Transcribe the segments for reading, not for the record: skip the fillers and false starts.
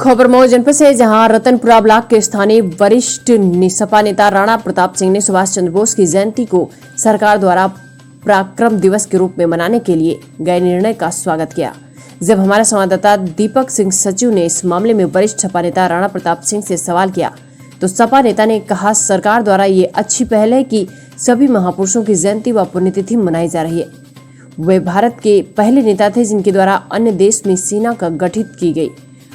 खबर मऊ जनपद से, जहां रतनपुरा ब्लॉक के स्थानीय वरिष्ठ सपा नेता राणा प्रताप सिंह ने सुभाष चंद्र बोस की जयंती को सरकार द्वारा पराक्रम दिवस के रूप में मनाने के लिए गए निर्णय का स्वागत किया। जब हमारे संवाददाता दीपक सिंह सचिव ने इस मामले में वरिष्ठ सपा नेता राणा प्रताप सिंह से सवाल किया तो सपा नेता ने कहा, सरकार द्वारा ये अच्छी पहल है कि सभी महापुरुषों की जयंती व पुण्यतिथि मनाई जा रही है। वे भारत के पहले नेता थे जिनके द्वारा अन्य देश में सेना का गठित की गई।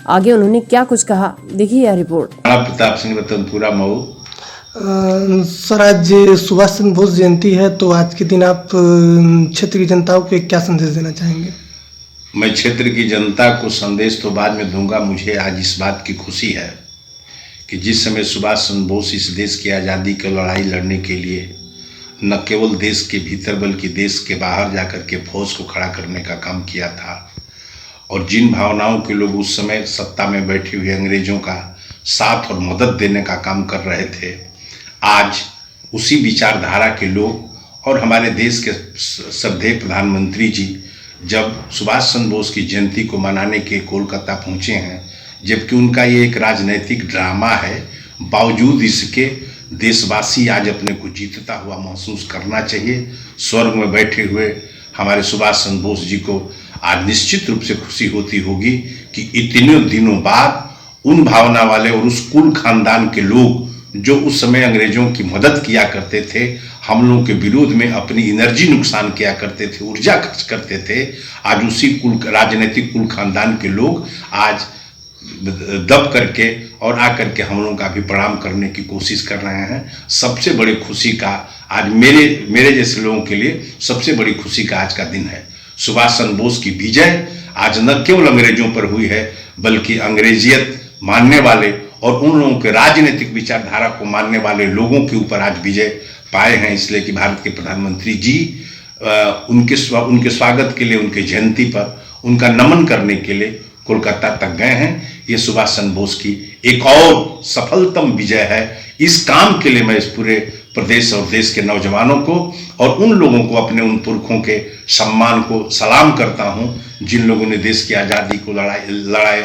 आगे उन्होंने क्या कुछ कहा, देखिए यह रिपोर्ट। राणा प्रताप सिंह, रतनपुरा, मऊ। सर, आज सुभाष चंद्र बोस जयंती है, तो आज के दिन आप क्षेत्र की जनता को क्या संदेश देना चाहेंगे? मैं क्षेत्र की जनता को संदेश तो बाद में दूंगा। मुझे आज इस बात की खुशी है कि जिस समय सुभाष चंद्र बोस इस देश की आज़ादी की लड़ाई लड़ने के लिए न केवल देश के भीतर बल्कि देश के बाहर जाकर के फौज को खड़ा करने का काम किया था, और जिन भावनाओं के लोग उस समय सत्ता में बैठे हुए अंग्रेजों का साथ और मदद देने का काम कर रहे थे, आज उसी विचारधारा के लोग और हमारे देश के श्रद्धेय प्रधानमंत्री जी जब सुभाष चंद्र बोस की जयंती को मनाने के कोलकाता पहुंचे हैं, जबकि उनका ये एक राजनीतिक ड्रामा है, बावजूद इसके देशवासी आज अपने को जीतता हुआ महसूस करना चाहिए। स्वर्ग में बैठे हुए हमारे सुभाष चंद्र बोस जी को आज निश्चित रूप से खुशी होती होगी कि इतने दिनों बाद उन भावना वाले और उस कुल खानदान के लोग जो उस समय अंग्रेजों की मदद किया करते थे, हम लोगों के विरोध में अपनी एनर्जी नुकसान किया करते थे, ऊर्जा खर्च करते थे, आज उसी राजनीतिक कुल खानदान के लोग आज दब करके और आकर के हम लोगों का भी प्रणाम करने की कोशिश कर रहे हैं। सबसे बड़ी खुशी का आज मेरे जैसे लोगों के लिए सबसे बड़ी खुशी का आज का दिन है। सुभाष चंद्र बोस की विजय आज न केवल अंग्रेजों पर हुई है बल्कि अंग्रेजियत मानने वाले और उन लोगों के राजनीतिक विचारधारा को मानने वाले लोगों के ऊपर आज विजय पाए हैं। इसलिए कि भारत के प्रधानमंत्री जी उनके स्वागत के लिए, उनके जयंती पर उनका नमन करने के लिए कोलकाता तक गए हैं। ये सुभाष चंद्र बोस की एक और सफलतम विजय है। इस काम के लिए मैं इस पूरे प्रदेश और देश के नौजवानों को और उन लोगों को, अपने उन पुरखों के सम्मान को सलाम करता हूं जिन लोगों ने देश की आज़ादी को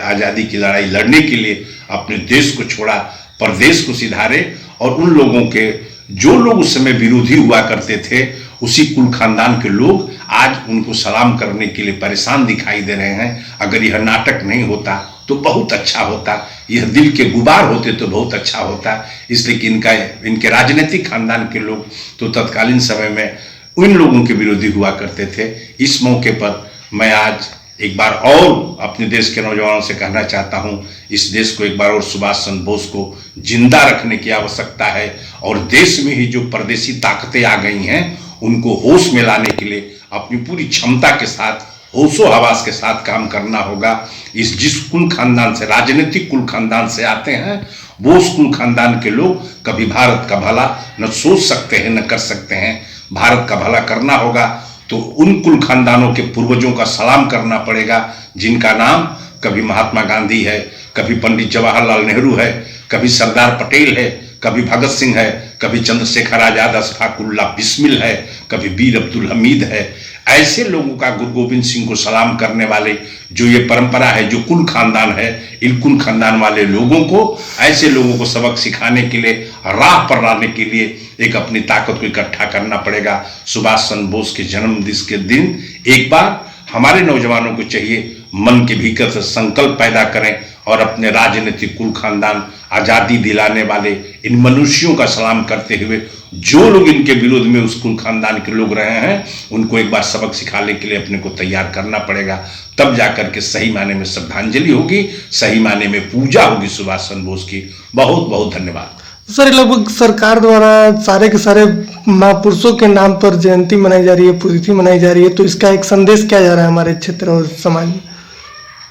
आज़ादी की लड़ाई लड़ने के लिए अपने देश को छोड़ा, प्रदेश को सिधारे, और उन लोगों के जो लोग उस समय विरोधी हुआ करते थे, उसी कुल खानदान के लोग आज उनको सलाम करने के लिए परेशान दिखाई दे रहे हैं। अगर यह नाटक नहीं होता तो बहुत अच्छा होता, यह दिल के गुबार होते तो बहुत अच्छा होता। इसलिए कि इनके राजनीतिक खानदान के लोग तो तत्कालीन समय में उन लोगों के विरोधी हुआ करते थे। इस मौके पर मैं आज एक बार और अपने देश के नौजवानों से कहना चाहता हूं, इस देश को एक बार और सुभाष चंद्र बोस को जिंदा रखने की आवश्यकता है, और देश में ही जो परदेशी ताकतें आ गई हैं उनको होश में लाने के लिए अपनी पूरी क्षमता के साथ, होशो हवास के साथ काम करना होगा। जिस कुल खानदान से, राजनीतिक कुल खानदान से आते हैं, वो उस कुल खानदान के लोग कभी भारत का भला न सोच सकते हैं न कर सकते हैं। भारत का भला करना होगा तो उन कुल खानदानों के पूर्वजों का सलाम करना पड़ेगा जिनका नाम कभी महात्मा गांधी है, कभी पंडित जवाहरलाल नेहरू है, कभी सरदार पटेल है, कभी भगत सिंह है, कभी चंद्रशेखर आजाद, अशफाकुल्लाह बिस्मिल है, कभी वीर अब्दुल हमीद है। ऐसे लोगों का, गुरु गोविंद सिंह को सलाम करने वाले जो ये परंपरा है, जो कुल खानदान है, इन कुल खानदान वाले लोगों को, ऐसे लोगों को सबक सिखाने के लिए, राह पर लाने के लिए एक अपनी ताकत को इकट्ठा करना पड़ेगा। सुभाष चंद्र बोस के जन्मदिन के दिन एक बार हमारे नौजवानों को चाहिए मन के भीतर से संकल्प पैदा करें और अपने राजनीतिक कुल खानदान, आज़ादी दिलाने वाले इन मनुष्यों का सलाम करते हुए जो लोग इनके विरोध में उस कुल खानदान के लोग रहे हैं उनको एक बार सबक सिखाने के लिए अपने को तैयार करना पड़ेगा। तब जाकर के सही माने में श्रद्धांजलि होगी, सही माने में पूजा होगी सुभाष चंद्र बोस की। बहुत बहुत धन्यवाद। सर, लगभग सरकार द्वारा सारे के सारे महापुरुषों के नाम पर जयंती मनाई जा रही है, पुण्यतिथि मनाई जा रही है, तो इसका एक संदेश क्या जा रहा है हमारे क्षेत्र और समाज में?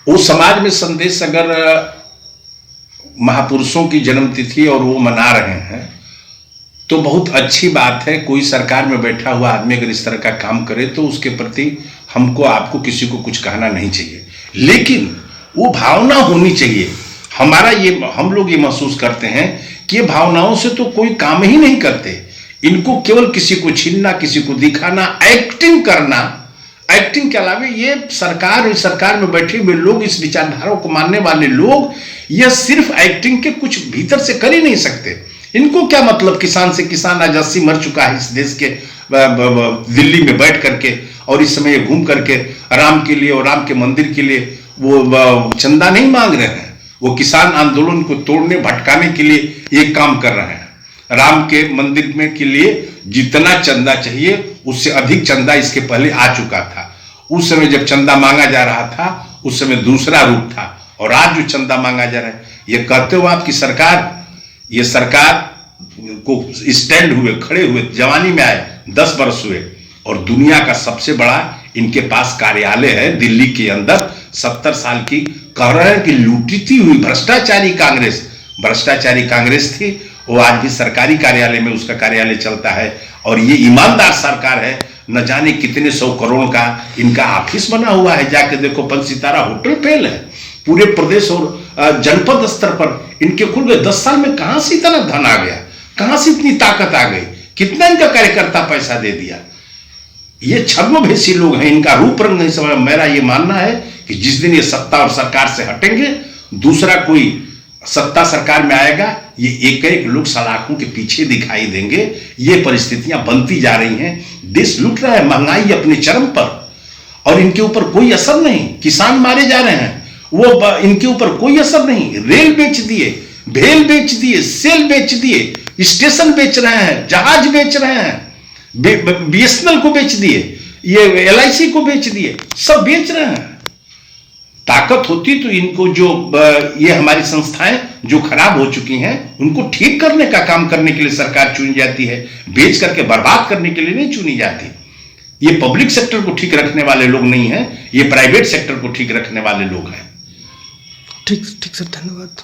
वो समाज में संदेश, अगर महापुरुषों की जन्मतिथि और वो मना रहे हैं तो बहुत अच्छी बात है। कोई सरकार में बैठा हुआ आदमी अगर इस तरह का काम करे तो उसके प्रति हमको, आपको, किसी को कुछ कहना नहीं चाहिए, लेकिन वो भावना होनी चाहिए। हम लोग ये महसूस करते हैं कि ये भावनाओं से तो कोई काम ही नहीं करते। इनको केवल किसी को छीनना, किसी को दिखाना, एक्टिंग करना, एक्टिंग के अलावा ये सरकार में बैठे हुए लोग, इस विचारधारा को मानने वाले लोग, यह सिर्फ एक्टिंग के कुछ भीतर से कर ही नहीं सकते। इनको क्या मतलब किसान से? किसान आज 80 मर चुका है इस देश के दिल्ली में बैठ करके, और इस समय ये घूम करके राम के लिए और राम के मंदिर के लिए वो चंदा नहीं मांग रहे हैं। वो किसान आंदोलन को तोड़ने भटकाने के लिए ये काम कर रहे हैं। राम के मंदिर में के लिए जितना चंदा चाहिए उससे अधिक चंदा इसके पहले आ चुका था। उस समय जब चंदा मांगा जा रहा था उस समय दूसरा रूप था, और आज जो चंदा मांगा जा रहा है, ये कहते हो आप कि ये सरकार को स्टैंड हुए, खड़े हुए, जवानी में आए 10 वर्ष हुए, और दुनिया का सबसे बड़ा इनके पास कार्यालय है दिल्ली के अंदर। 70 साल की कह रहे हैं कि लूटती हुई भ्रष्टाचारी कांग्रेस थी, वो आज भी सरकारी कार्यालय में उसका कार्यालय चलता है, और ये ईमानदार सरकार है। न जाने कितने 100 करोड़ का इनका ऑफिस बना हुआ है, जाके देखो 5 सितारा होटल फेल है पूरे प्रदेश और जनपद स्तर पर इनके खुल गए। 10 साल में कहां से इतना धन आ गया, कहां से इतनी ताकत आ गई, कितना इनका कार्यकर्ता पैसा दे दिया। ये छद्मवेशी लोग हैं, इनका रूप रंग नहीं समझ। मेरा ये मानना है कि जिस दिन ये सत्ता और सरकार से हटेंगे, दूसरा कोई सत्ता सरकार में आएगा, ये एक लोग सलाखों के पीछे दिखाई देंगे। ये परिस्थितियां बनती जा रही हैं, देश लुट रहा है, महंगाई अपने चरम पर, और इनके ऊपर कोई असर नहीं। किसान मारे जा रहे हैं, वो इनके ऊपर कोई असर नहीं। रेल बेच दिए, भेल बेच दिए, सेल बेच दिए, स्टेशन बेच रहे हैं, जहाज बेच रहे हैं, BSNL को बेच दिए, ये LIC को बेच दिए, सब बेच रहे हैं। ताकत होती तो इनको जो ये हमारी संस्थाएं जो खराब हो चुकी हैं उनको ठीक करने का काम करने के लिए सरकार चुनी जाती है, बेच करके बर्बाद करने के लिए नहीं चुनी जाती। ये पब्लिक सेक्टर को ठीक रखने वाले लोग नहीं हैं, ये प्राइवेट सेक्टर को ठीक रखने वाले लोग हैं। ठीक सर, धन्यवाद।